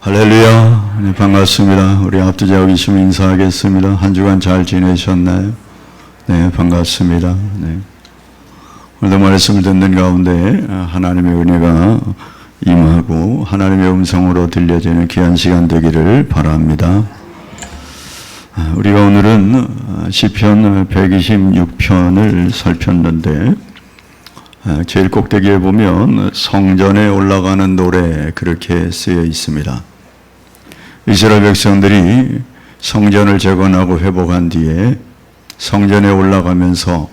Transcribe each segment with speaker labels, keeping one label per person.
Speaker 1: 할렐루야. 네, 반갑습니다. 우리 앞뒤자고 있으면 인사하겠습니다. 한 주간 잘 지내셨나요? 네, 반갑습니다. 네. 오늘도 말씀을 듣는 가운데 하나님의 은혜가 임하고 하나님의 음성으로 들려지는 귀한 시간 되기를 바랍니다. 우리가 오늘은 시편 126편을 살폈는데 제일 꼭대기에 보면 성전에 올라가는 노래 그렇게 쓰여 있습니다. 이스라엘 백성들이 성전을 재건하고 회복한 뒤에 성전에 올라가면서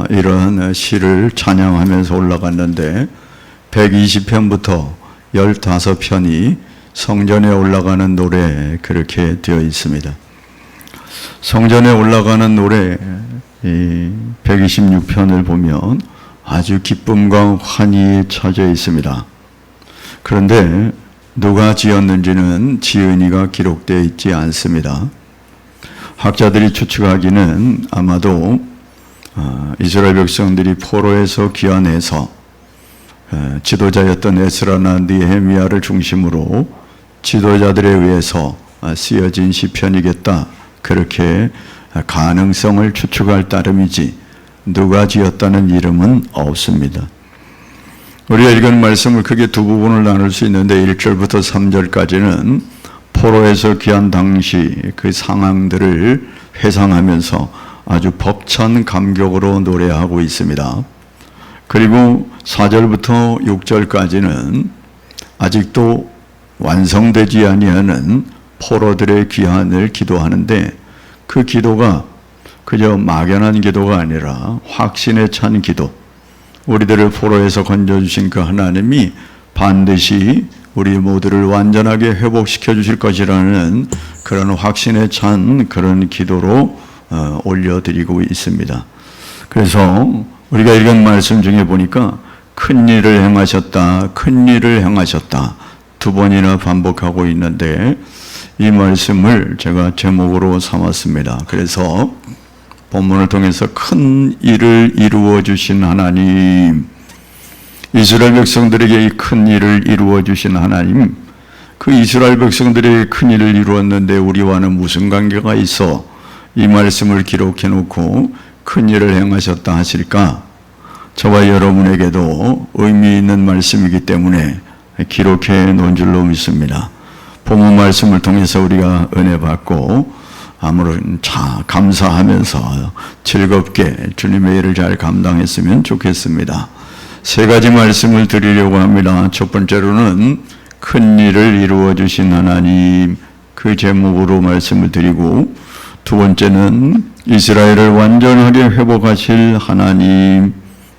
Speaker 1: 이런 시를 찬양하면서 올라갔는데 120편부터 15편이 성전에 올라가는 노래 그렇게 되어 있습니다. 성전에 올라가는 노래 126편을 보면 아주 기쁨과 환희에 처져 있습니다. 그런데 누가 지었는지는 지은이가 기록되어 있지 않습니다. 학자들이 추측하기는 아마도 이스라엘 백성들이 포로에서 귀환해서 지도자였던 에스라나 느헤미야를 중심으로 지도자들에 의해서 쓰여진 시편이겠다. 그렇게 가능성을 추측할 따름이지 누가 지었다는 이름은 없습니다. 우리가 읽은 말씀을 크게 두 부분을 나눌 수 있는데 1절부터 3절까지는 포로에서 귀한 당시 그 상황들을 회상하면서 아주 벅찬 감격으로 노래하고 있습니다. 그리고 4절부터 6절까지는 아직도 완성되지 아니하는 포로들의 귀환을 기도하는데 그 기도가 그저 막연한 기도가 아니라 확신에 찬 기도, 우리들을 포로에서 건져주신 그 하나님이 반드시 우리 모두를 완전하게 회복시켜 주실 것이라는 그런 확신에 찬 그런 기도로 올려드리고 있습니다. 그래서 우리가 읽은 말씀 중에 보니까 큰 일을 행하셨다, 큰 일을 행하셨다 두 번이나 반복하고 있는데 이 말씀을 제가 제목으로 삼았습니다. 그래서 본문을 통해서 큰 일을 이루어 주신 하나님, 이스라엘 백성들에게 이 큰 일을 이루어 주신 하나님, 그 이스라엘 백성들에게 큰 일을 이루었는데 우리와는 무슨 관계가 있어 이 말씀을 기록해 놓고 큰 일을 행하셨다 하실까? 저와 여러분에게도 의미 있는 말씀이기 때문에 기록해 놓은 줄로 믿습니다. 본문 말씀을 통해서 우리가 은혜 받고 아무런 감사하면서 즐겁게 주님의 일을 잘 감당했으면 좋겠습니다. 세 가지 말씀을 드리려고 합니다. 첫 번째로는 큰 일을 이루어 주신 하나님, 그 제목으로 말씀을 드리고, 두 번째는 이스라엘을 완전하게 회복하실 하나님,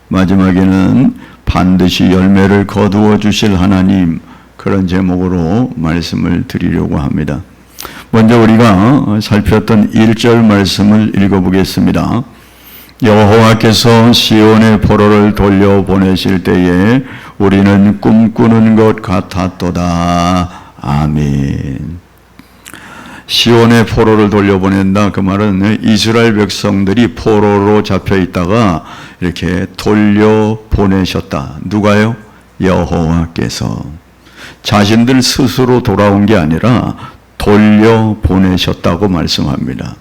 Speaker 1: 마지막에는 반드시 열매를 거두어 주실 하나님, 그런 제목으로 말씀을 드리려고 합니다. 먼저 우리가 살폈던 1절 말씀을 읽어보겠습니다. 여호와께서 시온의 포로를 돌려보내실 때에 우리는 꿈꾸는 것 같았도다. 아멘. 시온의 포로를 돌려보낸다. 그 말은 이스라엘 백성들이 포로로 잡혀 있다가 이렇게 돌려보내셨다. 누가요? 여호와께서. 자신들 스스로 돌아온 게 아니라 돌려보내셨다고 말씀합니다.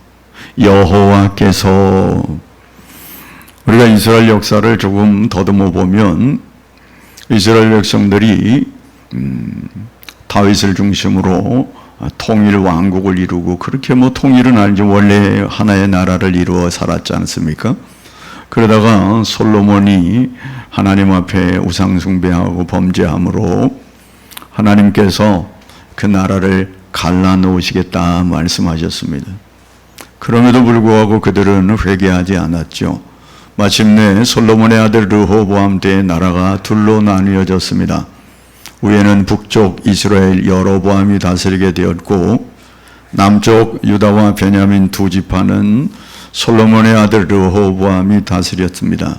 Speaker 1: 여호와께서. 우리가 이스라엘 역사를 조금 더듬어 보면 이스라엘 백성들이 다윗을 중심으로 통일 왕국을 이루고 그렇게 통일은 아니지 원래 하나의 나라를 이루어 살았지 않습니까? 그러다가 솔로몬이 하나님 앞에 우상 숭배하고 범죄함으로 하나님께서 그 나라를 갈라놓으시겠다 말씀하셨습니다. 그럼에도 불구하고 그들은 회개하지 않았죠. 마침내 솔로몬의 아들 르호보암 때에 나라가 둘로 나뉘어졌습니다. 위에는 북쪽 이스라엘 여로보암이 다스리게 되었고 남쪽 유다와 베냐민 두 지파는 솔로몬의 아들 르호보암이 다스렸습니다.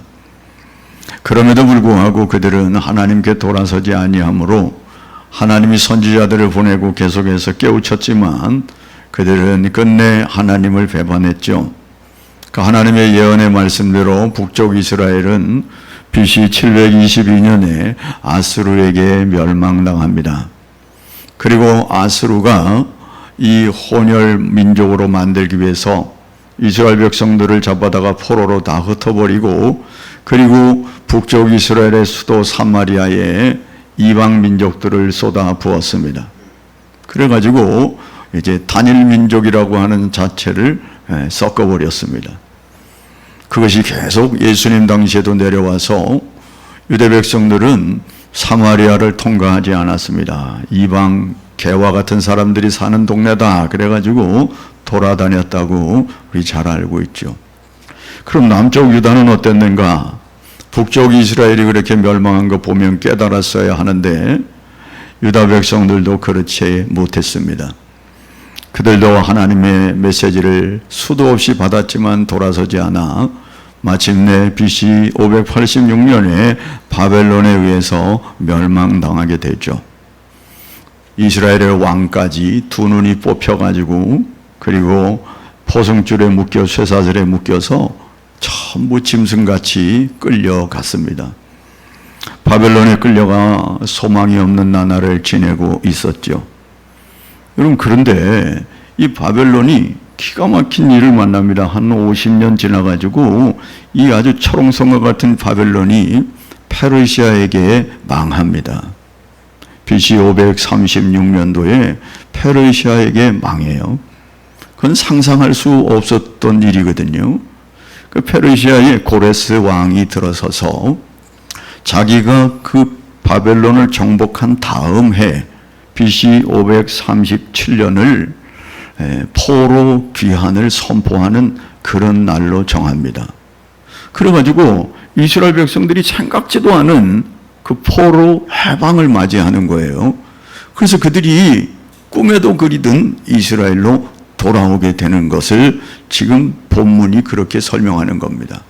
Speaker 1: 그럼에도 불구하고 그들은 하나님께 돌아서지 아니하므로 하나님이 선지자들을 보내고 계속해서 깨우쳤지만 그들은 끝내 하나님을 배반했죠. 그 하나님의 예언의 말씀대로 북쪽 이스라엘은 BC 722년에 아수르에게 멸망당합니다. 그리고 아수르가 이 혼혈 민족으로 만들기 위해서 이스라엘 백성들을 잡아다가 포로로 다 흩어버리고, 그리고 북쪽 이스라엘의 수도 사마리아에 이방 민족들을 쏟아 부었습니다. 그래가지고 이제 단일 민족이라고 하는 자체를 섞어버렸습니다. 그것이 계속 예수님 당시에도 내려와서 유대 백성들은 사마리아를 통과하지 않았습니다. 이방 개와 같은 사람들이 사는 동네다 그래가지고 돌아다녔다고 우리 잘 알고 있죠. 그럼 남쪽 유다는 어땠는가? 북쪽 이스라엘이 그렇게 멸망한 거 보면 깨달았어야 하는데 유다 백성들도 그렇지 못했습니다. 그들도 하나님의 메시지를 수도 없이 받았지만 돌아서지 않아 마침내 BC 586년에 바벨론에 의해서 멸망당하게 되죠. 이스라엘의 왕까지 두 눈이 뽑혀가지고, 그리고 포승줄에 묶여 쇠사슬에 묶여서 전부 짐승같이 끌려갔습니다. 바벨론에 끌려가 소망이 없는 나날을 지내고 있었죠. 여러분, 그런데 이 바벨론이 기가 막힌 일을 만납니다. 한 50년 지나가지고 이 아주 철옹성과 같은 바벨론이 페르시아에게 망합니다. BC 536년도에 페르시아에게 망해요. 그건 상상할 수 없었던 일이거든요. 그 페르시아의 고레스 왕이 들어서서 자기가 그 바벨론을 정복한 다음 해 BC 537년을 포로 귀환을 선포하는 그런 날로 정합니다. 그래가지고 이스라엘 백성들이 생각지도 않은 그 포로 해방을 맞이하는 거예요. 그래서 그들이 꿈에도 그리던 이스라엘로 돌아오게 되는 것을 지금 본문이 그렇게 설명하는 겁니다.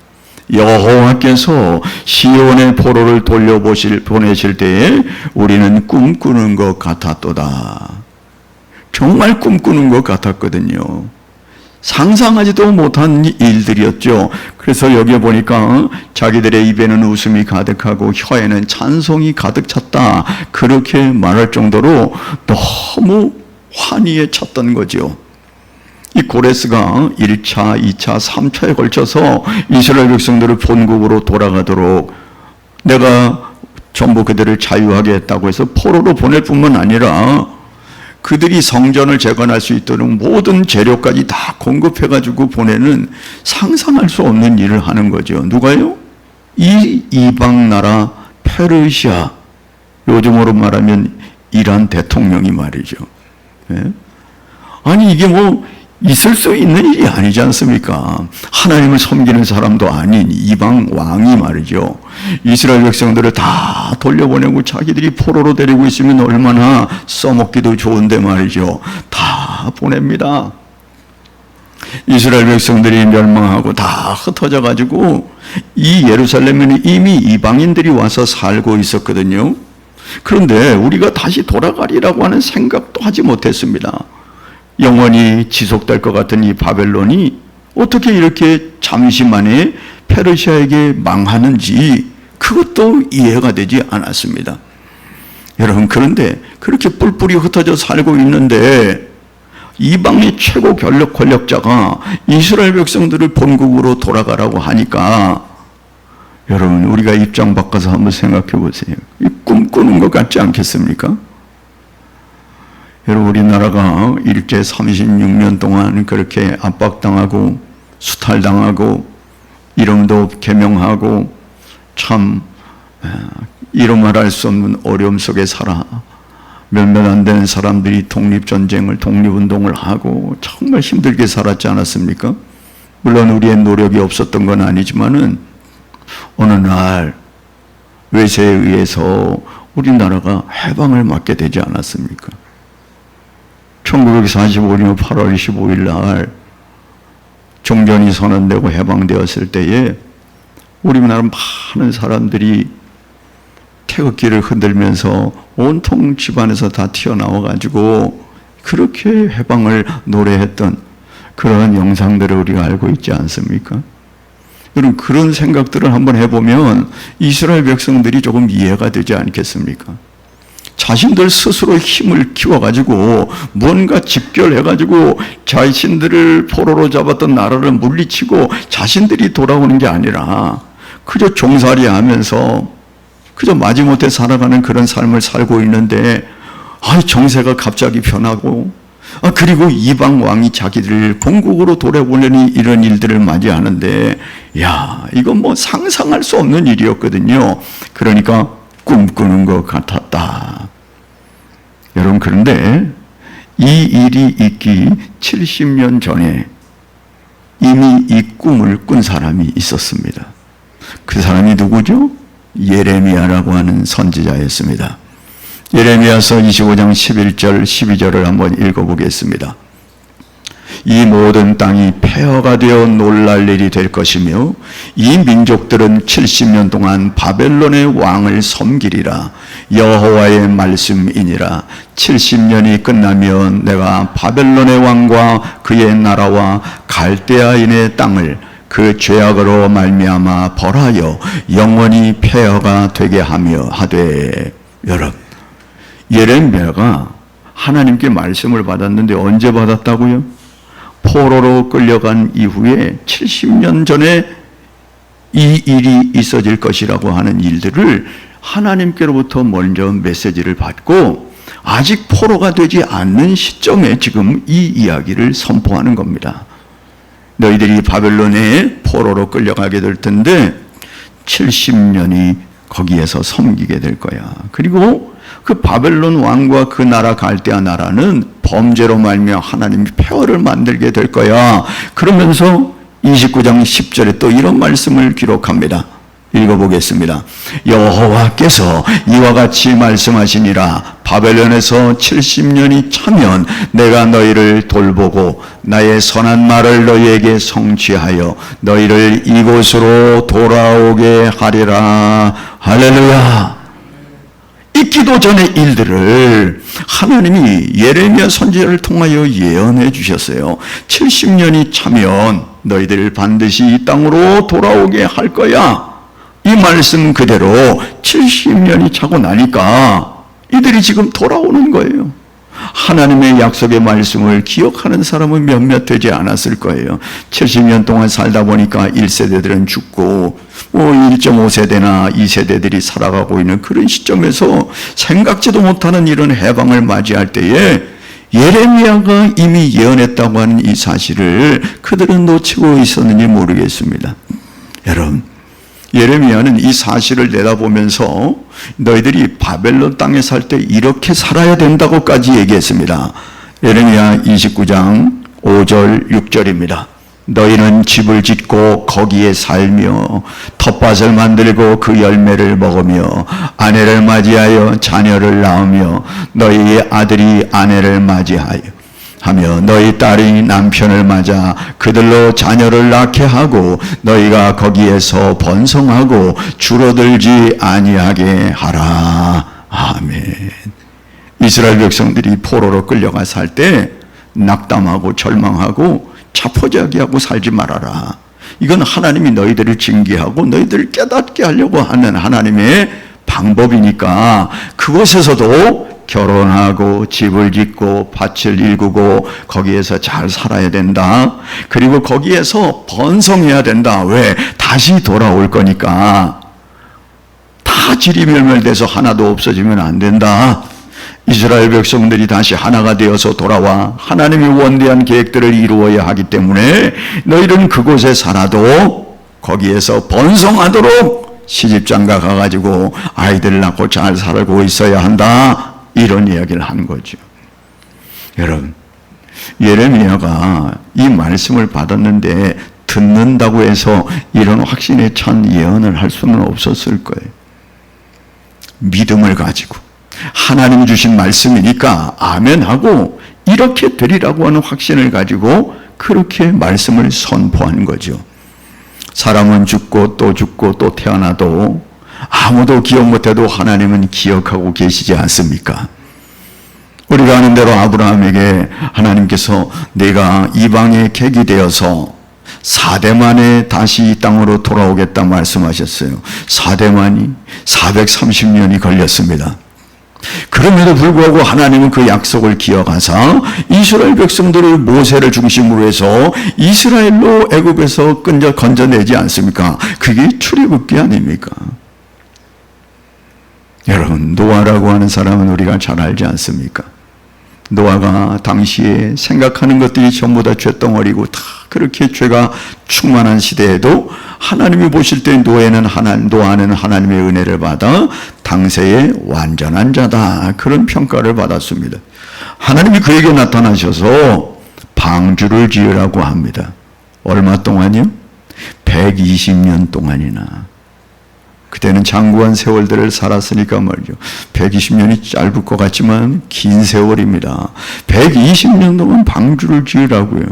Speaker 1: 여호와께서 시온의 포로를 보내실 때에 우리는 꿈꾸는 것 같았도다. 정말 꿈꾸는 것 같았거든요. 상상하지도 못한 일들이었죠. 그래서 여기에 보니까 자기들의 입에는 웃음이 가득하고 혀에는 찬송이 가득 찼다, 그렇게 말할 정도로 너무 환희에 찼던 거죠. 이 고레스가 1차, 2차, 3차에 걸쳐서 이스라엘 백성들을 본국으로 돌아가도록 내가 전부 그들을 자유하게 했다고 해서 포로로 보낼 뿐만 아니라 그들이 성전을 재건할 수 있도록 모든 재료까지 다 공급해가지고 보내는 상상할 수 없는 일을 하는 거죠. 누가요? 이 이방 나라 페르시아, 요즘으로 말하면 이란 대통령이 말이죠. 네? 아니 이게 뭐 있을 수 있는 일이 아니지 않습니까? 하나님을 섬기는 사람도 아닌 이방 왕이 말이죠. 이스라엘 백성들을 다 돌려보내고 자기들이 포로로 데리고 있으면 얼마나 써먹기도 좋은데 말이죠. 다 보냅니다. 이스라엘 백성들이 멸망하고 다 흩어져 가지고 이 예루살렘에는 이미 이방인들이 와서 살고 있었거든요. 그런데 우리가 다시 돌아가리라고 하는 생각도 하지 못했습니다. 영원히 지속될 것 같은 이 바벨론이 어떻게 이렇게 잠시 만에 페르시아에게 망하는지 그것도 이해가 되지 않았습니다. 여러분, 그런데 그렇게 뿔뿔이 흩어져 살고 있는데 이방의 최고 권력자가 이스라엘 백성들을 본국으로 돌아가라고 하니까 여러분, 우리가 입장 바꿔서 한번 생각해 보세요. 이 꿈꾸는 것 같지 않겠습니까? 여러분, 우리나라가 일제 36년 동안 그렇게 압박당하고 수탈당하고 이름도 개명하고 참 이루 말할 수 없는 어려움 속에 살아 몇몇 안 되는 사람들이 독립전쟁을 독립운동을 하고 정말 힘들게 살았지 않았습니까? 물론 우리의 노력이 없었던 건 아니지만은 어느 날 외세에 의해서 우리나라가 해방을 맞게 되지 않았습니까? 1945년 8월 25일 날 종전이 선언되고 해방되었을 때에 우리나라 많은 사람들이 태극기를 흔들면서 온통 집안에서 다 튀어나와 가지고 그렇게 해방을 노래했던 그런 영상들을 우리가 알고 있지 않습니까? 여러분, 그런 생각들을 한번 해보면 이스라엘 백성들이 조금 이해가 되지 않겠습니까? 자신들 스스로 힘을 키워가지고 뭔가 집결해가지고 자신들을 포로로 잡았던 나라를 물리치고 자신들이 돌아오는 게 아니라 그저 종살이 하면서 그저 마지못해 살아가는 그런 삶을 살고 있는데 정세가 갑자기 변하고 그리고 이방 왕이 자기들을 본국으로 돌아보내니 이런 일들을 맞이하는데 이건 뭐 상상할 수 없는 일이었거든요. 그러니까 꿈꾸는 것 같았다. 여러분, 그런데 이 일이 있기 70년 전에 이미 이 꿈을 꾼 사람이 있었습니다. 그 사람이 누구죠? 예레미야라고 하는 선지자였습니다. 예레미야서 25장 11절 12절을 한번 읽어보겠습니다. 이 모든 땅이 폐허가 되어 놀랄 일이 될 것이며 이 민족들은 70년 동안 바벨론의 왕을 섬기리라. 여호와의 말씀이니라. 70년이 끝나면 내가 바벨론의 왕과 그의 나라와 갈대아인의 땅을 그 죄악으로 말미암아 벌하여 영원히 폐허가 되게 하며 하되. 여러분, 예레미야가 하나님께 말씀을 받았는데 언제 받았다고요? 포로로 끌려간 이후에 70년 전에 이 일이 있어질 것이라고 하는 일들을 하나님께로부터 먼저 메시지를 받고 아직 포로가 되지 않는 시점에 지금 이 이야기를 선포하는 겁니다. 너희들이 바벨론에 포로로 끌려가게 될 텐데 70년이 거기에서 섬기게 될 거야. 그리고 그 바벨론 왕과 그 나라 갈대아 나라는 범죄로 말미암아 하나님이 폐허를 만들게 될 거야. 그러면서 29장 10절에 또 이런 말씀을 기록합니다. 읽어보겠습니다. 여호와께서 이와 같이 말씀하시니라. 바벨론에서 70년이 차면 내가 너희를 돌보고 나의 선한 말을 너희에게 성취하여 너희를 이곳으로 돌아오게 하리라. 할렐루야. 있기도 전의 일들을 하나님이 예레미야 선지자를 통하여 예언해 주셨어요. 70년이 차면 너희들 반드시 이 땅으로 돌아오게 할 거야. 이 말씀 그대로 70년이 차고 나니까 이들이 지금 돌아오는 거예요. 하나님의 약속의 말씀을 기억하는 사람은 몇몇 되지 않았을 거예요. 70년 동안 살다 보니까 1세대들은 죽고 1.5세대나 2세대들이 살아가고 있는 그런 시점에서 생각지도 못하는 이런 해방을 맞이할 때에 예레미야가 이미 예언했다고 하는 이 사실을 그들은 놓치고 있었는지 모르겠습니다. 여러분, 예레미야는 이 사실을 내다보면서 너희들이 바벨론 땅에 살 때 이렇게 살아야 된다고까지 얘기했습니다. 예레미야 29장 5절 6절입니다. 너희는 집을 짓고 거기에 살며 텃밭을 만들고 그 열매를 먹으며 아내를 맞이하여 자녀를 낳으며 너희의 아들이 아내를 맞이하여 하며 너희 딸이 남편을 맞아 그들로 자녀를 낳게 하고 너희가 거기에서 번성하고 줄어들지 아니하게 하라. 아멘. 이스라엘 백성들이 포로로 끌려가 살 때 낙담하고 절망하고 자포자기하고 살지 말아라. 이건 하나님이 너희들을 징계하고 너희들을 깨닫게 하려고 하는 하나님의 방법이니까 그곳에서도 결혼하고 집을 짓고 밭을 일구고 거기에서 잘 살아야 된다. 그리고 거기에서 번성해야 된다. 왜? 다시 돌아올 거니까. 다 지리멸멸돼서 하나도 없어지면 안 된다. 이스라엘 백성들이 다시 하나가 되어서 돌아와 하나님이 원대한 계획들을 이루어야 하기 때문에 너희는 그곳에 살아도 거기에서 번성하도록 시집장가 가가지고 아이들을 낳고 잘 살고 있어야 한다. 이런 이야기를 한 거죠. 여러분, 예레미야가 이 말씀을 받았는데 듣는다고 해서 이런 확신에 찬 예언을 할 수는 없었을 거예요. 믿음을 가지고 하나님이 주신 말씀이니까 아멘하고 이렇게 되리라고 하는 확신을 가지고 그렇게 말씀을 선포한 거죠. 사람은 죽고 또 태어나도 아무도 기억 못해도 하나님은 기억하고 계시지 않습니까? 우리가 아는 대로 아브라함에게 하나님께서 내가 이방의 객이 되어서 4대 만에 다시 이 땅으로 돌아오겠다 말씀하셨어요. 4대 만이 430년이 걸렸습니다. 그럼에도 불구하고 하나님은 그 약속을 기억하사 이스라엘 백성들을 모세를 중심으로 해서 이스라엘로 애굽에서 건져내지 않습니까? 그게 출애굽기 아닙니까? 여러분, 노아라고 하는 사람은 우리가 잘 알지 않습니까? 노아가 당시에 생각하는 것들이 전부 다 죄덩어리고 다 그렇게 죄가 충만한 시대에도 하나님이 보실 때 노아는 하나님의 은혜를 받아 당세의 완전한 자다, 그런 평가를 받았습니다. 하나님이 그에게 나타나셔서 방주를 지으라고 합니다. 얼마 동안이요? 120년 동안이나. 그때는 장구한 세월들을 살았으니까 말이죠. 120년이 짧을 것 같지만 긴 세월입니다. 120년 동안 방주를 지으라고요.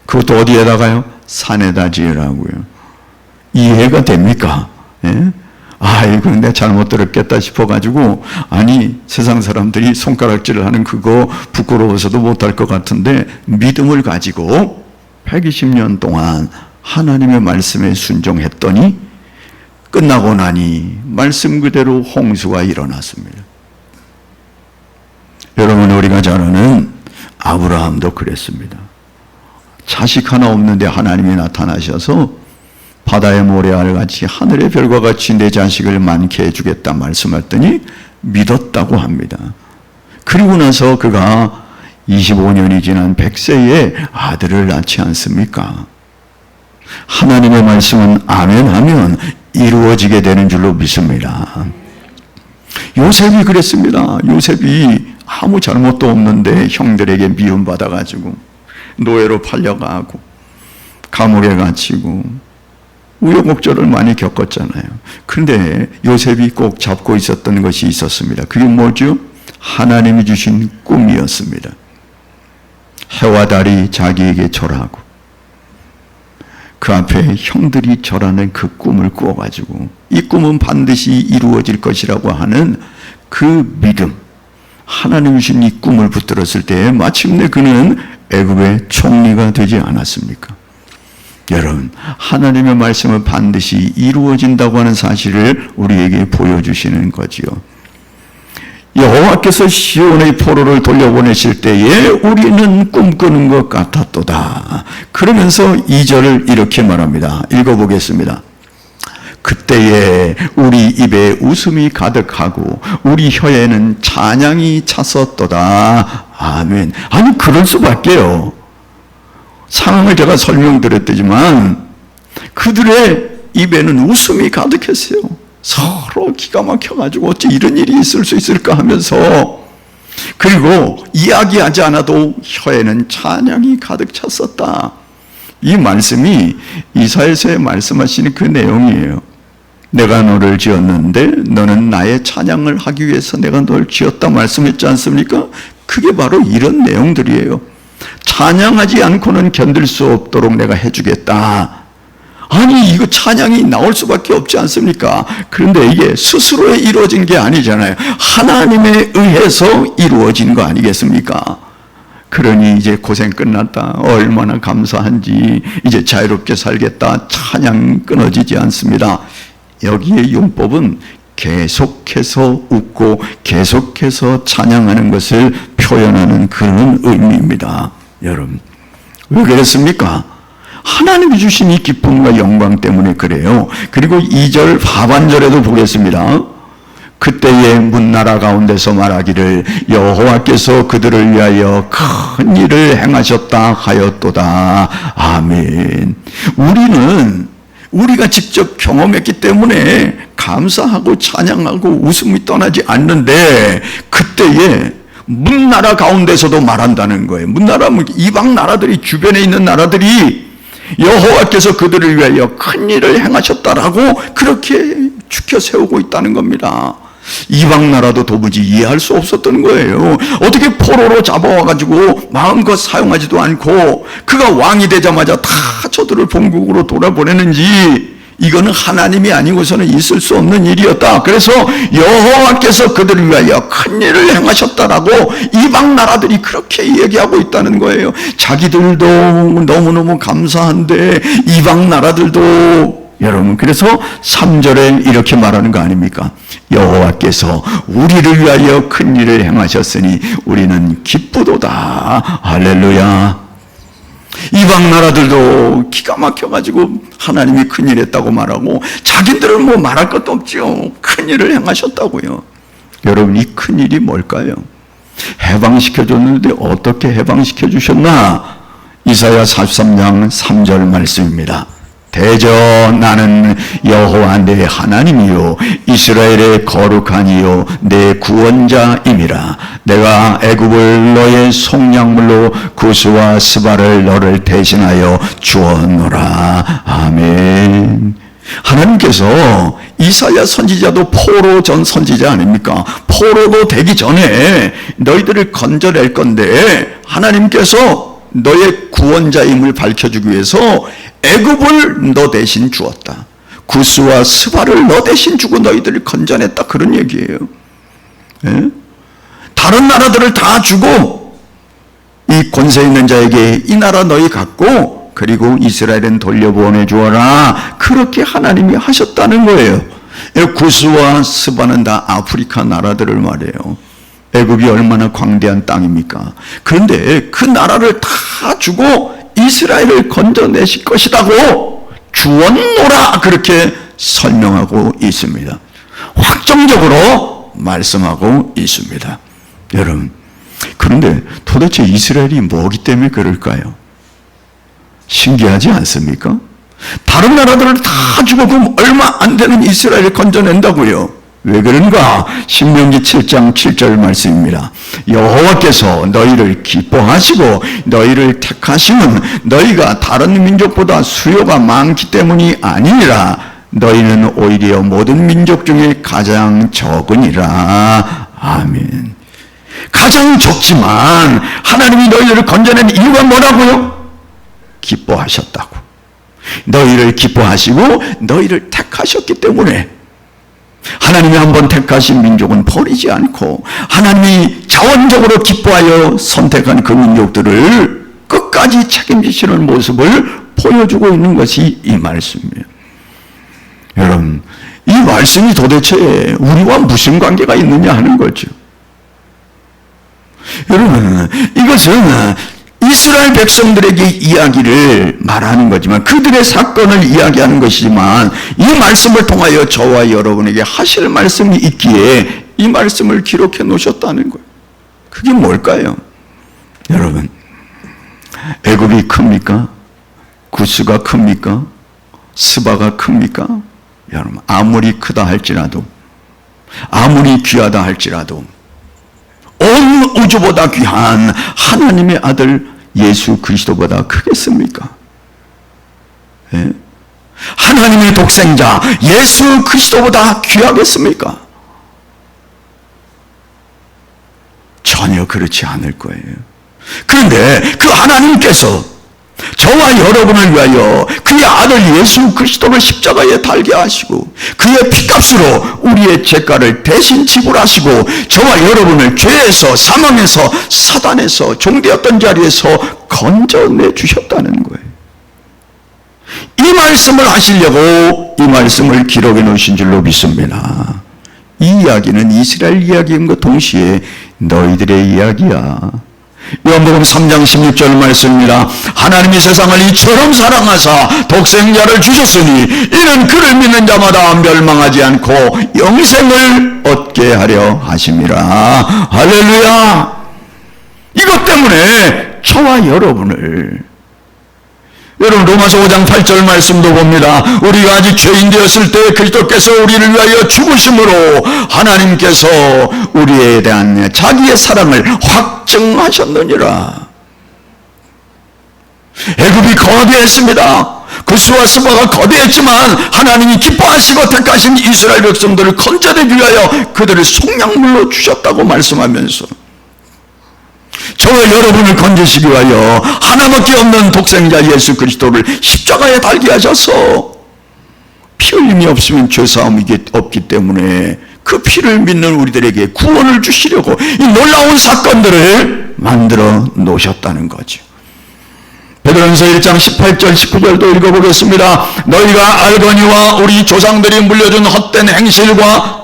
Speaker 1: 그것도 어디에다가요? 산에다 지으라고요. 이해가 됩니까? 예? 아이고, 내가 잘못 들었겠다 싶어가지고, 아니, 세상 사람들이 손가락질을 하는 그거 부끄러워서도 못할 것 같은데, 믿음을 가지고 120년 동안 하나님의 말씀에 순종했더니, 끝나고 나니 말씀 그대로 홍수가 일어났습니다. 여러분, 우리가 잘 아는 아브라함도 그랬습니다. 자식 하나 없는데 하나님이 나타나셔서 바다의 모래알같이 하늘의 별과 같이 내 자식을 많게 해주겠다 말씀했더니 믿었다고 합니다. 그리고 나서 그가 25년이 지난 100세에 아들을 낳지 않습니까? 하나님의 말씀은 아멘 하면 이루어지게 되는 줄로 믿습니다. 요셉이 그랬습니다. 요셉이 아무 잘못도 없는데 형들에게 미움받아가지고 노예로 팔려가고 감옥에 갇히고 우여곡절을 많이 겪었잖아요. 그런데 요셉이 꼭 잡고 있었던 것이 있었습니다. 그게 뭐죠? 하나님이 주신 꿈이었습니다. 해와 달이 자기에게 절하고 그 앞에 형들이 절하는 그 꿈을 꾸어가지고 이 꿈은 반드시 이루어질 것이라고 하는 그 믿음, 하나님이 주신 이 꿈을 붙들었을 때 마침내 그는 애굽의 총리가 되지 않았습니까? 여러분, 하나님의 말씀은 반드시 이루어진다고 하는 사실을 우리에게 보여주시는 거지요. 여호와께서 시온의 포로를 돌려보내실 때에 우리는 꿈꾸는 것 같았도다. 그러면서 2절을 이렇게 말합니다. 읽어보겠습니다. 그때에 우리 입에 웃음이 가득하고 우리 혀에는 찬양이 찼었도다. 아멘. 아니, 그럴 수밖에요. 상황을 제가 설명드렸지만 그들의 입에는 웃음이 가득했어요. 서로 기가 막혀가지고 어찌 이런 일이 있을 수 있을까 하면서, 그리고 이야기하지 않아도 혀에는 찬양이 가득 찼었다. 이 말씀이 이사야서에 말씀하시는 그 내용이에요. 내가 너를 지었는데 너는 나의 찬양을 하기 위해서 내가 너를 지었다 말씀했지 않습니까? 그게 바로 이런 내용들이에요. 찬양하지 않고는 견딜 수 없도록 내가 해주겠다. 아니, 이거 찬양이 나올 수밖에 없지 않습니까? 그런데 이게 스스로에 이루어진 게 아니잖아요. 하나님에 의해서 이루어진 거 아니겠습니까? 그러니 이제 고생 끝났다. 얼마나 감사한지. 이제 자유롭게 살겠다. 찬양 끊어지지 않습니다. 여기에 용법은 계속해서 웃고 계속해서 찬양하는 것을 표현하는 그런 의미입니다. 여러분, 왜 그랬습니까? 하나님이 주신 이 기쁨과 영광 때문에 그래요. 그리고 2절 하반절에도 보겠습니다. 그때에 문나라 가운데서 말하기를 여호와께서 그들을 위하여 큰 일을 행하셨다 하였도다. 아멘. 우리가 직접 경험했기 때문에 감사하고 찬양하고 웃음이 떠나지 않는데, 그때에 문나라 가운데서도 말한다는 거예요. 문나라는 이방 나라들이, 주변에 있는 나라들이 여호와께서 그들을 위하여 큰 일을 행하셨다라고 그렇게 추켜 세우고 있다는 겁니다. 이방 나라도 도무지 이해할 수 없었던 거예요. 어떻게 포로로 잡아와가지고 마음껏 사용하지도 않고 그가 왕이 되자마자 다 저들을 본국으로 돌아보내는지, 이거는 하나님이 아니고서는 있을 수 없는 일이었다. 그래서 여호와께서 그들을 위하여 큰 일을 행하셨다라고 이방 나라들이 그렇게 얘기하고 있다는 거예요. 자기들도 너무너무 감사한데 이방 나라들도 여러분, 그래서 3절에 이렇게 말하는 거 아닙니까? 여호와께서 우리를 위하여 큰 일을 행하셨으니 우리는 기쁘도다. 할렐루야. 이방 나라들도 기가 막혀가지고 하나님이 큰 일 했다고 말하고, 자기들은 뭐 말할 것도 없죠. 큰 일을 행하셨다고요. 여러분, 이 큰 일이 뭘까요? 해방시켜줬는데 어떻게 해방시켜주셨나? 이사야 43장 3절 말씀입니다. 대저 나는 여호와 내 하나님이요 이스라엘의 거룩한 이요 내 구원자임이라. 내가 애굽을 너의 속량물로 구스와 스바를 너를 대신하여 주었노라. 아멘. 하나님께서 이사야 선지자도 포로 전 선지자 아닙니까? 포로도 되기 전에 너희들을 건져낼 건데 하나님께서 너의 구원자임을 밝혀주기 위해서 애굽을 너 대신 주었다. 구스와 스바를 너 대신 주고 너희들을 건져냈다. 그런 얘기예요. 예? 다른 나라들을 다 주고 이 권세 있는 자에게 이 나라 너희 갖고 그리고 이스라엘은 돌려보내 주어라. 그렇게 하나님이 하셨다는 거예요. 구스와 스바는 다 아프리카 나라들을 말해요. 애굽이 얼마나 광대한 땅입니까? 그런데 그 나라를 다 주고 이스라엘을 건져내실 것이라고 주었노라. 그렇게 설명하고 있습니다. 확정적으로 말씀하고 있습니다. 여러분, 그런데 도대체 이스라엘이 뭐기 때문에 그럴까요? 신기하지 않습니까? 다른 나라들을 다 주고 그럼 얼마 안 되는 이스라엘을 건져낸다고요. 왜 그런가? 신명기 7장 7절 말씀입니다. 여호와께서 너희를 기뻐하시고 너희를 택하심은 너희가 다른 민족보다 수요가 많기 때문이 아니니라. 너희는 오히려 모든 민족 중에 가장 적으니라. 아멘. 가장 적지만 하나님이 너희를 건져낸 이유가 뭐라고요? 기뻐하셨다고. 너희를 기뻐하시고 너희를 택하셨기 때문에. 하나님이 한번 택하신 민족은 버리지 않고 하나님이 자원적으로 기뻐하여 선택한 그 민족들을 끝까지 책임지시는 모습을 보여주고 있는 것이 이 말씀이에요. 여러분, 이 말씀이 도대체 우리와 무슨 관계가 있느냐 하는 거죠. 여러분, 이것은 이스라엘 백성들에게 이야기를 말하는 거지만, 그들의 사건을 이야기하는 것이지만, 이 말씀을 통하여 저와 여러분에게 하실 말씀이 있기에 이 말씀을 기록해 놓으셨다는 거예요. 그게 뭘까요? 여러분, 애굽이 큽니까? 구스가 큽니까? 스바가 큽니까? 여러분, 아무리 크다 할지라도, 아무리 귀하다 할지라도 온 우주보다 귀한 하나님의 아들 예수 그리스도보다 크겠습니까? 예? 하나님의 독생자 예수 그리스도보다 귀하겠습니까? 전혀 그렇지 않을 거예요. 그런데 그 하나님께서 저와 여러분을 위하여 그의 아들 예수 그리스도를 십자가에 달게 하시고 그의 피값으로 우리의 죄가를 대신 지불하시고 저와 여러분을 죄에서, 사망에서, 사단에서, 종되었던 자리에서 건져내 주셨다는 거예요. 이 말씀을 하시려고 이 말씀을 기록해 놓으신 줄로 믿습니다. 이 이야기는 이스라엘 이야기임과 동시에 너희들의 이야기야. 요한복음 3장 16절 말씀입니다. 하나님이 세상을 이처럼 사랑하사 독생자를 주셨으니 이는 그를 믿는 자마다 멸망하지 않고 영생을 얻게 하려 하심이라. 할렐루야. 이것 때문에 저와 여러분을, 여러분 로마서 5장 8절 말씀도 봅니다. 우리가 아직 죄인 되었을 때 그리스도께서 우리를 위하여 죽으심으로 하나님께서 우리에 대한 자기의 사랑을 확증하셨느니라. 애굽이 거대했습니다. 구스와 스바가 거대했지만 하나님이 기뻐하시고 택하신 이스라엘 백성들을 건져내기 위하여 그들을 속량물로 주셨다고 말씀하면서 저와 여러분을 건지시기 위하여 하나밖에 없는 독생자 예수 그리스도를 십자가에 달게 하셔서 피 흘림이 없으면 죄사함이 없기 때문에 그 피를 믿는 우리들에게 구원을 주시려고 이 놀라운 사건들을 만들어 놓으셨다는 거죠. 베드로전서 1장 18절 19절도 읽어보겠습니다. 너희가 알거니와 우리 조상들이 물려준 헛된 행실과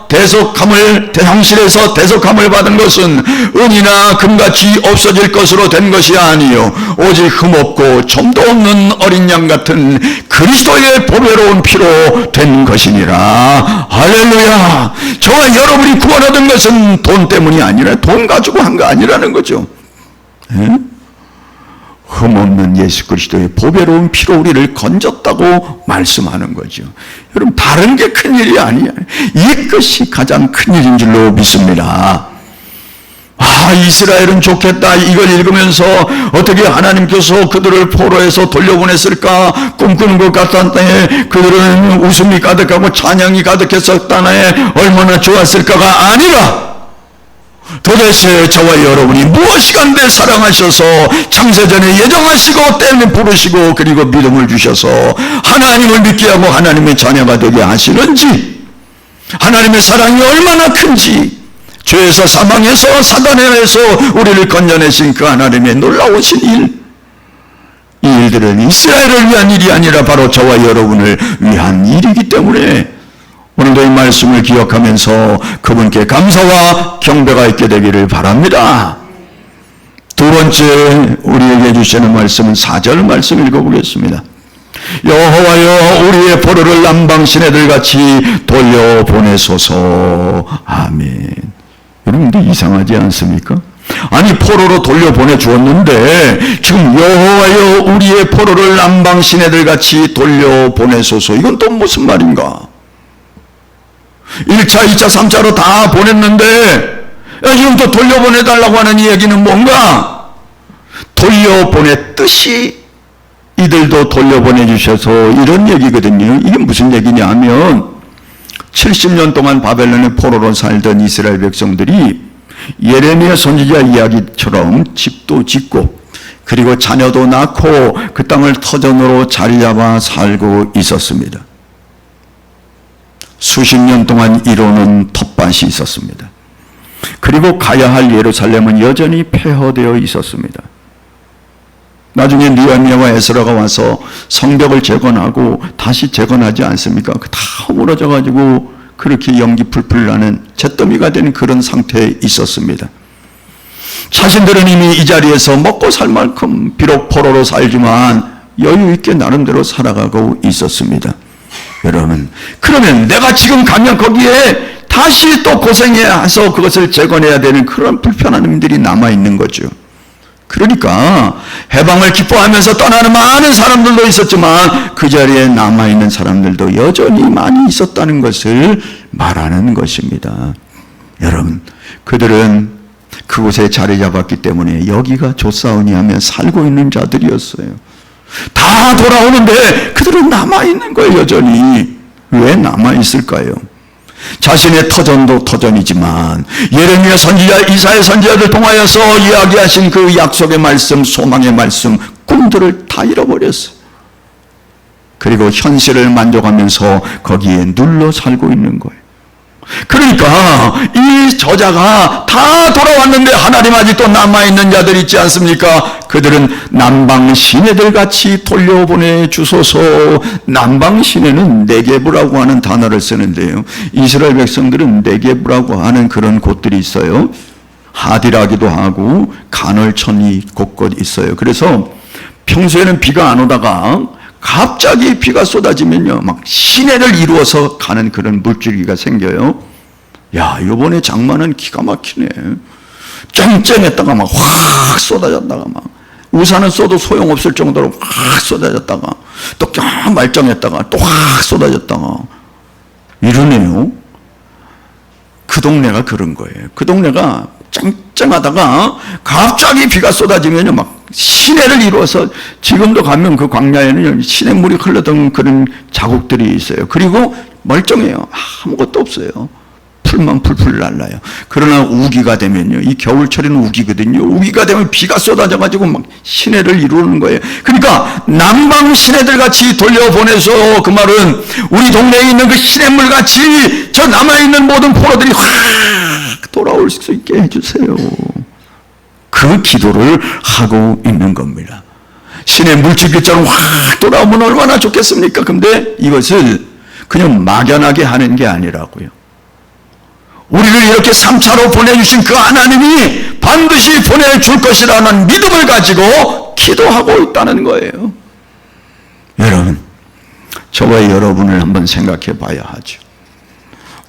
Speaker 1: 형실에서 대속함을 받은 것은 은이나 금같이 없어질 것으로 된 것이 아니요 오직 흠없고 점도 없는 어린 양 같은 그리스도의 보배로운 피로 된 것이니라. 할렐루야. 저와 여러분이 구원 얻은 것은 돈 때문이 아니라 돈 가지고 한 거 아니라는 거죠. 에? 흠없는 예수 그리스도의 보배로운 피로 우리를 건졌다고 말씀하는 거죠. 여러분, 다른 게 큰일이 아니야. 이것이 가장 큰일인 줄로 믿습니다. 이스라엘은 좋겠다. 이걸 읽으면서 어떻게 하나님께서 그들을 포로에서 돌려보냈을까 꿈꾸는 것 같았다네. 그들은 웃음이 가득하고 찬양이 가득했었다네. 얼마나 좋았을까가 아니라 도대체 저와 여러분이 무엇이간데 사랑하셔서 창세전에 예정하시고 때문에 부르시고 그리고 믿음을 주셔서 하나님을 믿게 하고 하나님의 자녀가 되게 하시는지, 하나님의 사랑이 얼마나 큰지, 죄에서 사망에서 사단에서 우리를 건져내신 그 하나님의 놀라우신 일, 이 일들은 이스라엘을 위한 일이 아니라 바로 저와 여러분을 위한 일이기 때문에 오늘도 이 말씀을 기억하면서 그분께 감사와 경배가 있게 되기를 바랍니다. 두 번째 우리에게 주시는 말씀은 4절 말씀 읽어보겠습니다. 여호와여 우리의 포로를 남방 시내들같이 돌려보내소서. 아멘. 여러분들 이상하지 않습니까? 아니, 포로로 돌려보내 주었는데 지금 여호와여 우리의 포로를 남방 시내들같이 돌려보내소서. 이건 또 무슨 말인가? 1차, 2차, 3차로 다 보냈는데 지금 또 돌려보내달라고 하는 이 얘기는 뭔가? 돌려보냈듯이 이들도 돌려보내주셔서 이런 얘기거든요. 이게 무슨 얘기냐 하면 70년 동안 바벨론의 포로로 살던 이스라엘 백성들이 예레미야 선지자 이야기처럼 집도 짓고 그리고 자녀도 낳고 그 땅을 터전으로 자리 잡아 살고 있었습니다. 수십 년 동안 이루는 텃밭이 있었습니다. 그리고 가야 할 예루살렘은 여전히 폐허되어 있었습니다. 나중에 느헤미야와 에스라가 와서 성벽을 재건하고 다시 재건하지 않습니까? 다 허물어져 가지고 그렇게 연기 풀풀 나는 잿더미가 된 그런 상태에 있었습니다. 자신들은 이미 이 자리에서 먹고 살 만큼 비록 포로로 살지만 여유 있게 나름대로 살아가고 있었습니다. 여러분, 그러면 내가 지금 가면 거기에 다시 또 고생해야 해서 그것을 재건해야 되는 그런 불편한 일들이 남아있는 거죠. 그러니까 해방을 기뻐하면서 떠나는 많은 사람들도 있었지만 그 자리에 남아있는 사람들도 여전히 많이 있었다는 것을 말하는 것입니다. 여러분, 그들은 그곳에 자리 잡았기 때문에 여기가 좋사오니 하며 살고 있는 자들이었어요. 다 돌아오는데 그들은 남아있는 거예요. 여전히. 왜 남아있을까요? 자신의 터전도 터전이지만 예레미야 선지자, 이사야 선지자를 통하여서 이야기하신 그 약속의 말씀, 소망의 말씀, 꿈들을 다 잃어버렸어요. 그리고 현실을 만족하면서 거기에 눌러 살고 있는 거예요. 그러니까 이 저자가 다 돌아왔는데 하나님 아직도 남아있는 자들 있지 않습니까? 그들은 남방 시내들 같이 돌려보내 주소서. 남방 시내는 네게브라고 하는 단어를 쓰는데요, 이스라엘 백성들은 네게브라고 하는 그런 곳들이 있어요. 하디라기도 하고 간헐천이 곳곳 있어요. 그래서 평소에는 비가 안 오다가 갑자기 비가 쏟아지면요, 막 시내를 이루어서 가는 그런 물줄기가 생겨요. 야, 요번에 장마는 기가 막히네. 쨍쨍했다가 막 확 쏟아졌다가 막 우산은 써도 소용없을 정도로 확 쏟아졌다가 또 말짱했다가 또 확 쏟아졌다가 이러네요. 그 동네가 그런 거예요. 그 동네가 쨍쨍하다가 갑자기 비가 쏟아지면요, 막 시내를 이루어서 지금도 가면 그 광야에는 시냇물이 흘러던 그런 자국들이 있어요. 그리고 멀쩡해요. 아무것도 없어요. 풀만 풀풀 날라요. 그러나 우기가 되면요, 이 겨울철에는 우기거든요. 우기가 되면 비가 쏟아져 가지고 막 시내를 이루는 거예요. 그러니까 남방 시내들 같이 돌려보내서, 그 말은 우리 동네에 있는 그 시냇물 같이 저 남아있는 모든 포로들이 확 돌아올 수 있게 해주세요. 그 기도를 하고 있는 겁니다. 신의 물질기처럼 확 돌아오면 얼마나 좋겠습니까? 근데 이것을 그냥 막연하게 하는 게 아니라고요. 우리를 이렇게 3차로 보내주신 그 하나님이 반드시 보내줄 것이라는 믿음을 가지고 기도하고 있다는 거예요. 여러분, 저와 여러분을 한번 생각해 봐야 하죠.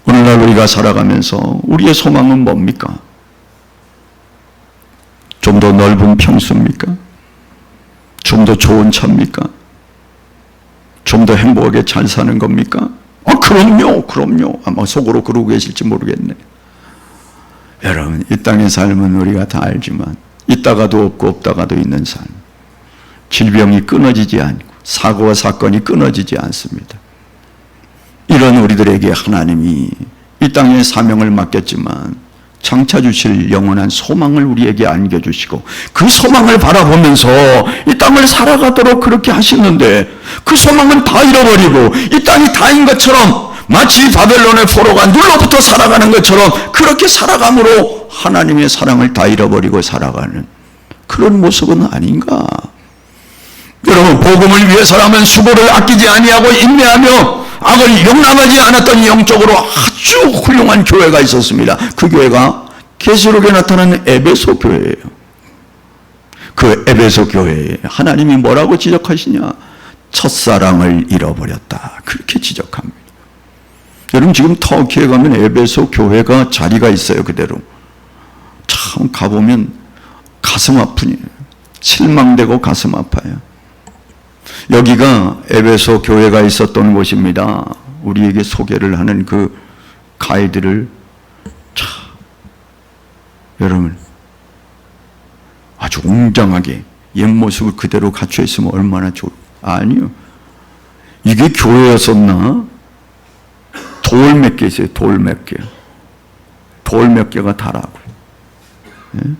Speaker 1: 오늘날 우리가 살아가면서 우리의 소망은 뭡니까? 좀 더 넓은 평수입니까? 좀 더 좋은 차입니까? 좀 더 행복하게 잘 사는 겁니까? 그럼요. 아마 속으로 그러고 계실지 모르겠네. 여러분, 이 땅의 삶은 우리가 다 알지만 있다가도 없고 없다가도 있는 삶. 질병이 끊어지지 않고 사고와 사건이 끊어지지 않습니다. 이런 우리들에게 하나님이 이 땅에 사명을 맡겼지만 장차 주실 영원한 소망을 우리에게 안겨주시고 그 소망을 바라보면서 이 땅을 살아가도록 그렇게 하시는데 그 소망은 다 잃어버리고 이 땅이 다인 것처럼 마치 바벨론의 포로가 눌러붙어 살아가는 것처럼 그렇게 살아감으로 하나님의 사랑을 다 잃어버리고 살아가는 그런 모습은 아닌가? 여러분, 복음을 위해서라면 수고를 아끼지 아니하고 인내하며 악을 용납하지 않았던 영적으로 아주 훌륭한 교회가 있었습니다. 그 교회가 계시록에 나타나는 에베소 교회예요. 그 에베소 교회에 하나님이 뭐라고 지적하시냐? 첫사랑을 잃어버렸다. 그렇게 지적합니다. 여러분, 지금 터키에 가면 에베소 교회가 자리가 있어요. 그대로. 참 가보면 가슴 아프니 실망되고 가슴 아파요. 여기가 에베소 교회가 있었던 곳입니다. 우리에게 소개를 하는 그 가이드를 여러분 아주 웅장하게 옛 모습을 그대로 갖춰 있으면 얼마나 아니요. 이게 교회였었나? 돌 몇 개 있어요. 돌 몇 개. 돌 몇 개가 다라고요. 예?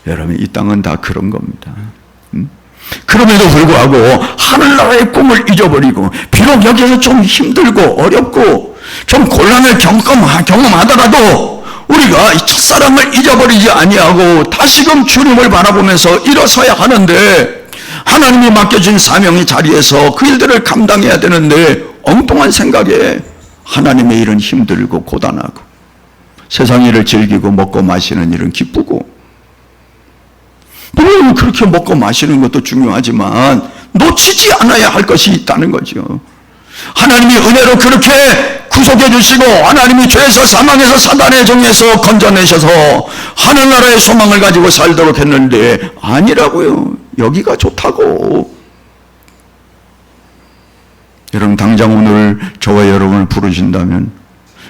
Speaker 1: 여러분, 이 땅은 다 그런 겁니다. 그럼에도 불구하고 하늘나라의 꿈을 잊어버리고 비록 여기서 좀 힘들고 어렵고 좀 곤란을 경험하더라도 우리가 첫사랑을 잊어버리지 아니하고 다시금 주님을 바라보면서 일어서야 하는데 하나님이 맡겨준 사명의 자리에서 그 일들을 감당해야 되는데 엉뚱한 생각에 하나님의 일은 힘들고 고단하고 세상 일을 즐기고 먹고 마시는 일은 기쁘고 물론 그렇게 먹고 마시는 것도 중요하지만 놓치지 않아야 할 것이 있다는 거죠. 하나님이 은혜로 그렇게 구속해 주시고 하나님이 죄에서 사망에서 사단의 정에서 건져내셔서 하늘나라의 소망을 가지고 살도록 했는데 아니라고요. 여기가 좋다고. 여러분, 당장 오늘 저와 여러분을 부르신다면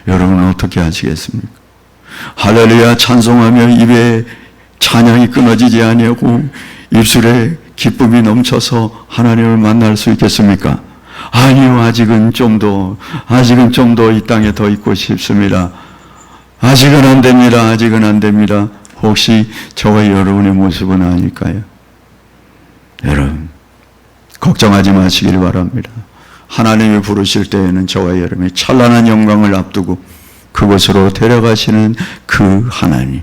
Speaker 1: 여러분은 어떻게 하시겠습니까? 할렐루야 찬송하며 입에 찬양이 끊어지지 아니하고 입술에 기쁨이 넘쳐서 하나님을 만날 수 있겠습니까? 아니요, 아직은 좀 더 이 땅에 더 있고 싶습니다. 아직은 안 됩니다. 혹시 저와 여러분의 모습은 아닐까요? 여러분, 걱정하지 마시길 바랍니다. 하나님이 부르실 때에는 저와 여러분의 찬란한 영광을 앞두고 그곳으로 데려가시는 그 하나님.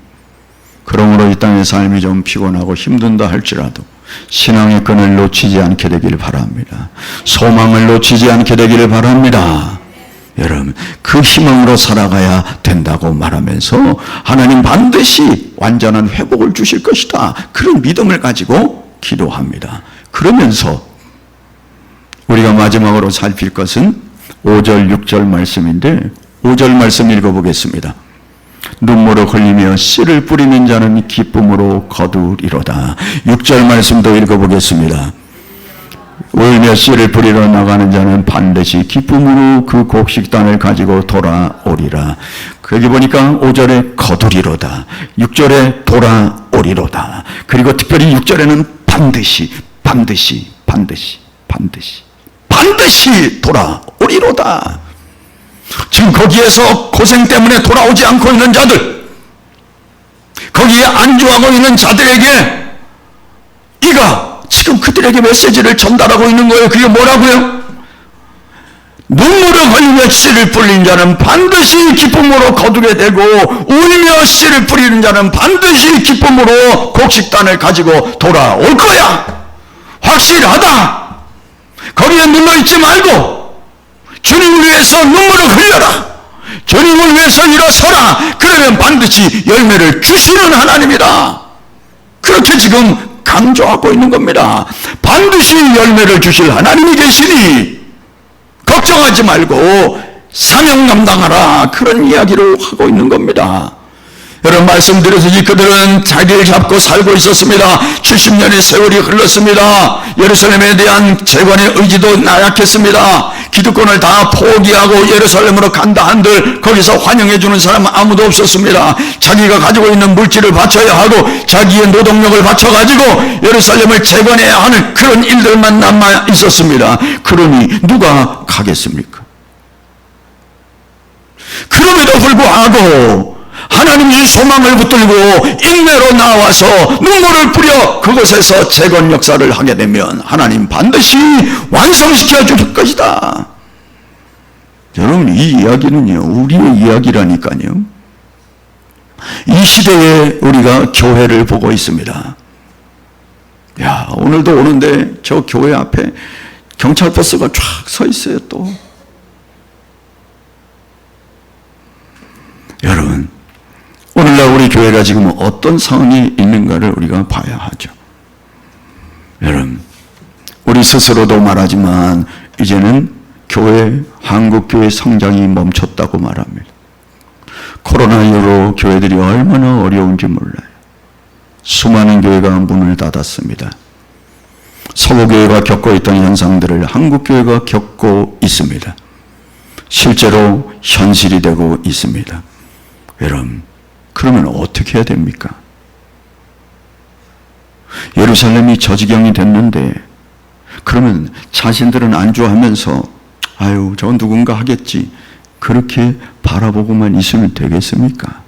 Speaker 1: 그러므로 이 땅의 삶이 좀 피곤하고 힘든다 할지라도 신앙의 끈을 놓치지 않게 되길 바랍니다. 소망을 놓치지 않게 되기를 바랍니다. 여러분, 그 희망으로 살아가야 된다고 말하면서 하나님 반드시 완전한 회복을 주실 것이다. 그런 믿음을 가지고 기도합니다. 그러면서 우리가 마지막으로 살필 것은 5절, 6절 말씀인데 5절 말씀 읽어보겠습니다. 눈물을 흘리며 씨를 뿌리는 자는 기쁨으로 거두리로다. 6절 말씀도 읽어보겠습니다. 울며 씨를 뿌리러 나가는 자는 반드시 기쁨으로 그 곡식단을 가지고 돌아오리라. 거기 보니까 5절에 거두리로다, 6절에 돌아오리로다. 그리고 특별히 6절에는 반드시 돌아오리로다. 지금 거기에서 고생 때문에 돌아오지 않고 있는 자들, 거기에 안주하고 있는 자들에게 이가 지금 그들에게 메시지를 전달하고 있는 거예요. 그게 뭐라고요? 눈물을 흘리며 씨를 뿌리는 자는 반드시 기쁨으로 거두게 되고, 울며 씨를 뿌리는 자는 반드시 기쁨으로 곡식단을 가지고 돌아올 거야. 확실하다. 거기에 눌러있지 말고 주님을 위해서 눈물을 흘려라. 주님을 위해서 일어서라. 그러면 반드시 열매를 주시는 하나님이다. 그렇게 지금 강조하고 있는 겁니다. 반드시 열매를 주실 하나님이 계시니 걱정하지 말고 사명 감당하라. 그런 이야기를 하고 있는 겁니다. 여러분, 말씀드렸듯이 그들은 자리를 잡고 살고 있었습니다. 70년의 세월이 흘렀습니다. 예루살렘에 대한 재관의 의지도 나약했습니다. 기득권을 다 포기하고 예루살렘으로 간다 한들 거기서 환영해 주는 사람은 아무도 없었습니다. 자기가 가지고 있는 물질을 바쳐야 하고 자기의 노동력을 바쳐가지고 예루살렘을 재건해야 하는 그런 일들만 남아 있었습니다. 그러니 누가 가겠습니까? 그럼에도 불구하고 하나님이 소망을 붙들고 인내로 나와서 눈물을 뿌려 그곳에서 재건 역사를 하게 되면 하나님 반드시 완성시켜 줄 것이다. 여러분, 이 이야기는요, 우리의 이야기라니까요. 이 시대에 우리가 교회를 보고 있습니다. 야, 오늘도 오는데 저 교회 앞에 경찰버스가 쫙 서 있어요. 또 여러분, 오늘날 우리 교회가 지금 어떤 상황이 있는가를 우리가 봐야 하죠. 여러분, 우리 스스로도 말하지만 이제는 교회, 한국교회 성장이 멈췄다고 말합니다. 코로나 이후로 교회들이 얼마나 어려운지 몰라요. 수많은 교회가 문을 닫았습니다. 서구교회가 겪고 있던 현상들을 한국교회가 겪고 있습니다. 실제로 현실이 되고 있습니다. 여러분, 그러면 어떻게 해야 됩니까? 예루살렘이 저지경이 됐는데 그러면 자신들은 안주하면서 아유, 저 누군가 하겠지, 그렇게 바라보고만 있으면 되겠습니까?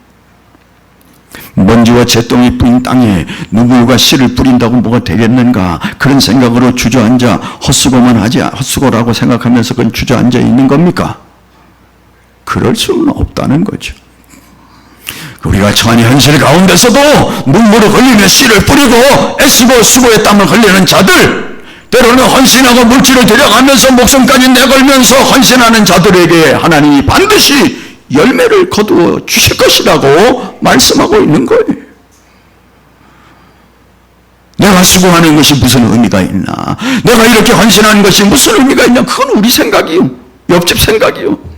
Speaker 1: 먼지와 재똥이 뿌린 땅에 누구가 씨를 뿌린다고 뭐가 되겠는가, 그런 생각으로 주저앉아 헛수고라고 생각하면서 그건 주저앉아 있는 겁니까? 그럴 수는 없다는 거죠. 우리가 처한 현실 가운데서도 눈물을 흘리며 씨를 뿌리고 애쓰고 수고의 땀을 흘리는 자들, 때로는 헌신하고 물질을 들여가면서 목숨까지 내걸면서 헌신하는 자들에게 하나님이 반드시 열매를 거두어 주실 것이라고 말씀하고 있는 거예요. 내가 수고하는 것이 무슨 의미가 있나, 내가 이렇게 헌신하는 것이 무슨 의미가 있냐, 그건 우리 생각이요, 옆집 생각이요.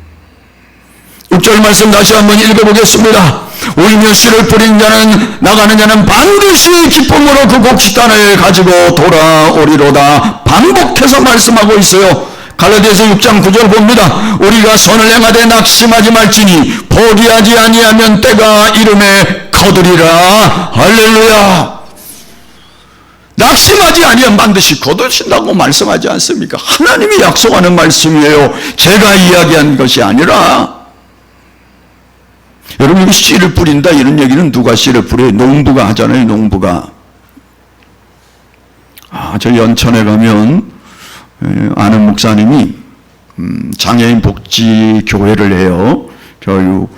Speaker 1: 6절 말씀 다시 한번 읽어보겠습니다. 울며 씨를 뿌린 자는, 나가는 자는 반드시 기쁨으로 그 곡식단을 가지고 돌아오리로다. 반복해서 말씀하고 있어요. 갈라디아서 6장 9절 봅니다. 우리가 선을 행하되 낙심하지 말지니 포기하지 아니하면 때가 이름에 거두리라. 할렐루야. 낙심하지 아니하면 반드시 거두신다고 말씀하지 않습니까? 하나님이 약속하는 말씀이에요. 제가 이야기한 것이 아니라. 여러분, 씨를 뿌린다 이런 얘기는 누가 씨를 뿌려요? 농부가 하잖아요. 농부가. 저 연천에 가면 아는 목사님이 장애인 복지 교회를 해요. 교육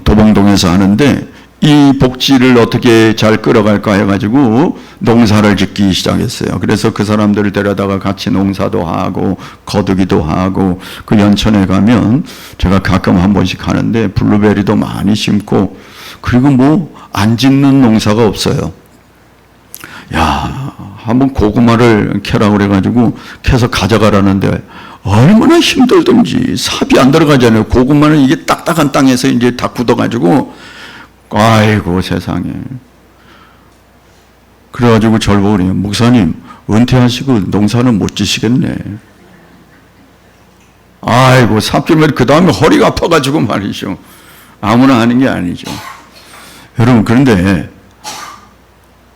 Speaker 1: 도봉동에서 하는데 이 복지를 어떻게 잘 끌어갈까 해가지고 농사를 짓기 시작했어요. 그래서 그 사람들을 데려다가 같이 농사도 하고 거두기도 하고, 그 연천에 가면 제가 가끔 한 번씩 가는데 블루베리도 많이 심고, 그리고 뭐 안 짓는 농사가 없어요. 야, 한번 고구마를 캐라고 그래가지고 캐서 가져가라는데 얼마나 힘들든지 삽이 안 들어가잖아요. 고구마는 이게 딱딱한 땅에서 이제 다 굳어가지고, 아이고 세상에. 그래가지고 저를 보고 그래요. 목사님, 은퇴하시고 농사는 못 지시겠네. 아이고, 삽질면 그 다음에 허리가 아파가지고 말이죠. 아무나 하는 게 아니죠. 여러분, 그런데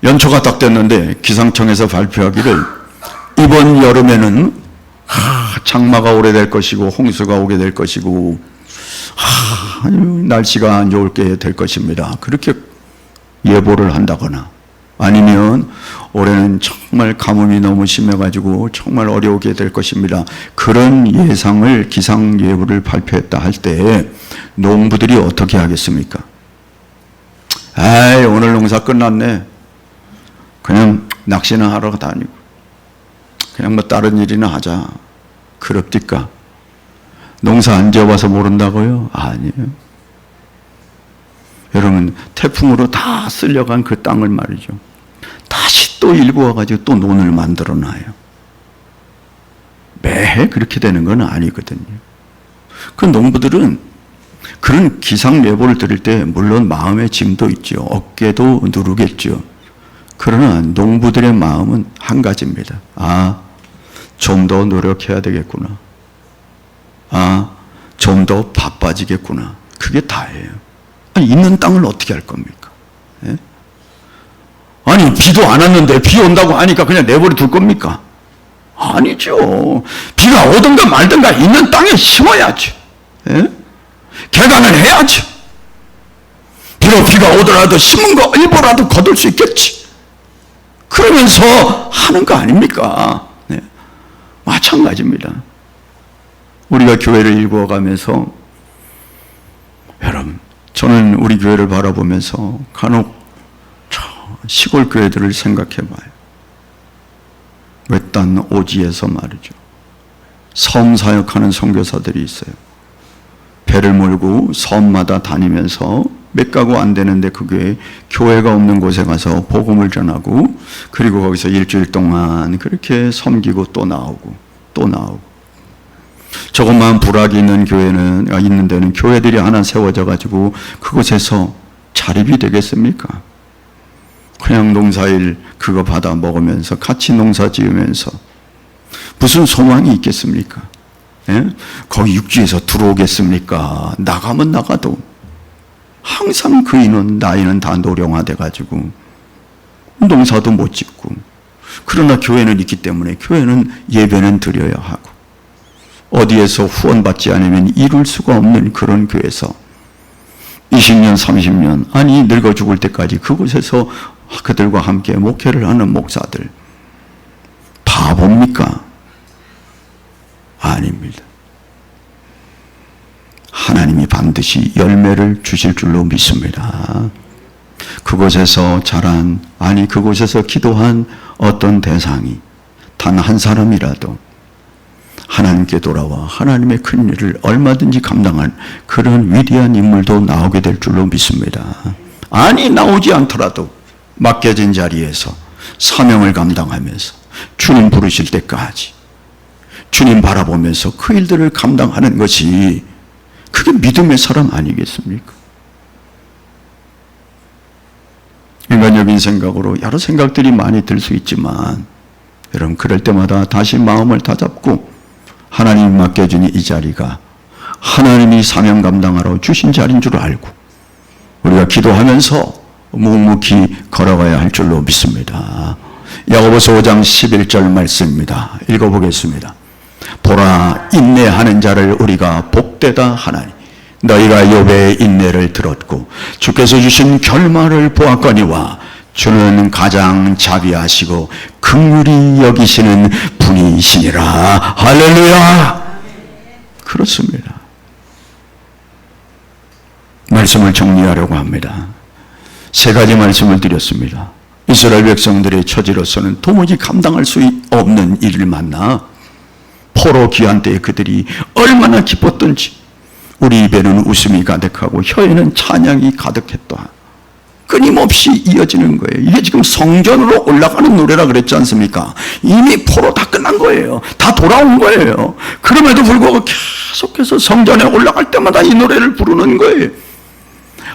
Speaker 1: 연초가 딱 됐는데 기상청에서 발표하기를 이번 여름에는 장마가 오래될 것이고 홍수가 오게 될 것이고 날씨가 안 좋을 게 될 것입니다. 그렇게 예보를 한다거나, 아니면 올해는 정말 가뭄이 너무 심해가지고 정말 어려우게 될 것입니다. 그런 예상을 기상예보를 발표했다 할 때 농부들이 어떻게 하겠습니까? 에이, 오늘 농사 끝났네. 그냥 낚시나 하러 다니고 그냥 뭐 다른 일이나 하자. 그럽디까? 농사 안 지어봐서 모른다고요? 아니에요. 여러분, 태풍으로 다 쓸려간 그 땅을 말이죠, 다시 또 일구어가지고 또 논을 만들어놔요. 매해 그렇게 되는 건 아니거든요. 그 농부들은 그런 기상예보를 들을 때 물론 마음의 짐도 있죠. 어깨도 누르겠죠. 그러나 농부들의 마음은 한 가지입니다. 아, 좀 더 노력해야 되겠구나. 아, 좀 더 바빠지겠구나. 그게 다예요. 아니, 있는 땅을 어떻게 할 겁니까? 예? 아니, 비도 안 왔는데 비 온다고 하니까 그냥 내버려 둘 겁니까? 아니죠. 비가 오든가 말든가 있는 땅에 심어야지. 예? 개간을 해야지. 비록 비가 오더라도 심은 거 일부라도 거둘 수 있겠지. 그러면서 하는 거 아닙니까? 네. 마찬가지입니다. 우리가 교회를 일구어가면서, 여러분, 저는 우리 교회를 바라보면서 간혹 시골 교회들을 생각해봐요. 외딴 오지에서 말이죠, 섬 사역하는 선교사들이 있어요. 배를 몰고 섬마다 다니면서 몇 가구 안 되는데 그게 교회가 없는 곳에 가서 복음을 전하고, 그리고 거기서 일주일 동안 그렇게 섬기고 또 나오고 또 나오고. 조금만 불악이 있는 교회는, 있는 데는 교회들이 하나 세워져 가지고 그곳에서 자립이 되겠습니까? 그냥 농사일 그거 받아 먹으면서 같이 농사 지으면서 무슨 소망이 있겠습니까? 예? 거기 육지에서 들어오겠습니까? 나가면 나가도 항상 그 인원, 나이는 다 노령화돼 가지고 농사도 못 짓고. 그러나 교회는 있기 때문에 교회는 예배는 드려야 하고, 어디에서 후원받지 않으면 이룰 수가 없는 그런 교회에서 20년, 30년, 아니 늙어 죽을 때까지 그곳에서 그들과 함께 목회를 하는 목사들, 바보입니까? 아닙니다. 하나님이 반드시 열매를 주실 줄로 믿습니다. 그곳에서 자란, 아니 그곳에서 기도한 어떤 대상이 단 한 사람이라도 하나님께 돌아와 하나님의 큰 일을 얼마든지 감당한 그런 위대한 인물도 나오게 될 줄로 믿습니다. 아니 나오지 않더라도 맡겨진 자리에서 사명을 감당하면서 주님 부르실 때까지 주님 바라보면서 그 일들을 감당하는 것이, 그게 믿음의 사람 아니겠습니까? 인간적인 생각으로 여러 생각들이 많이 들 수 있지만, 여러분 그럴 때마다 다시 마음을 다잡고 하나님이 맡겨준 이 자리가 하나님이 사명 감당하러 주신 자리인 줄 알고 우리가 기도하면서 묵묵히 걸어가야 할 줄로 믿습니다. 야고보서 5장 11절 말씀입니다. 읽어보겠습니다. 보라, 인내하는 자를 우리가 복되다 하나니 너희가 욥의 인내를 들었고 주께서 주신 결말을 보았거니와 주는 가장 자비하시고 긍휼히 여기시는 분이시니라. 할렐루야. 그렇습니다. 말씀을 정리하려고 합니다. 세 가지 말씀을 드렸습니다. 이스라엘 백성들의 처지로서는 도무지 감당할 수 없는 일을 만나 포로 귀환 때에 그들이 얼마나 기뻤던지 우리 입에는 웃음이 가득하고 혀에는 찬양이 가득했다. 끊임없이 이어지는 거예요. 이게 지금 성전으로 올라가는 노래라 그랬지 않습니까? 이미 포로 다 끝난 거예요. 다 돌아온 거예요. 그럼에도 불구하고 계속해서 성전에 올라갈 때마다 이 노래를 부르는 거예요.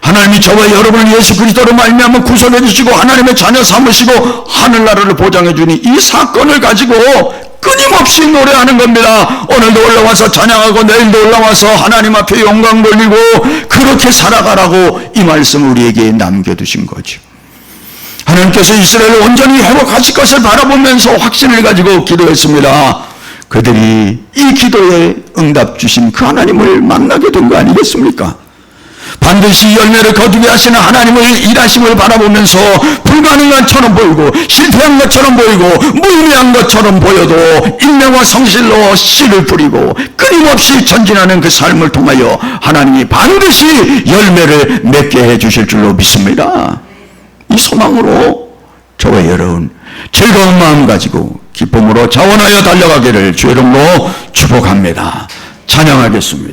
Speaker 1: 하나님이 저와 여러분을 예수 그리스도로 말미암아 구원해 주시고 하나님의 자녀 삼으시고 하늘나라를 보장해 주니 이 사건을 가지고 끊임없이 노래하는 겁니다. 오늘도 올라와서 찬양하고 내일도 올라와서 하나님 앞에 영광 돌리고 그렇게 살아가라고 이 말씀을 우리에게 남겨두신 거죠. 하나님께서 이스라엘을 온전히 회복하실 것을 바라보면서 확신을 가지고 기도했습니다. 그들이 이 기도에 응답 주신 그 하나님을 만나게 된 거 아니겠습니까? 반드시 열매를 거두게 하시는 하나님의 일하심을 바라보면서 불가능한 것처럼 보이고 실패한 것처럼 보이고 무의미한 것처럼 보여도 인내와 성실로 씨를 뿌리고 끊임없이 전진하는 그 삶을 통하여 하나님이 반드시 열매를 맺게 해주실 줄로 믿습니다. 이 소망으로 저와 여러분 즐거운 마음 가지고 기쁨으로 자원하여 달려가기를 주의 이름으로 축복합니다. 찬양하겠습니다.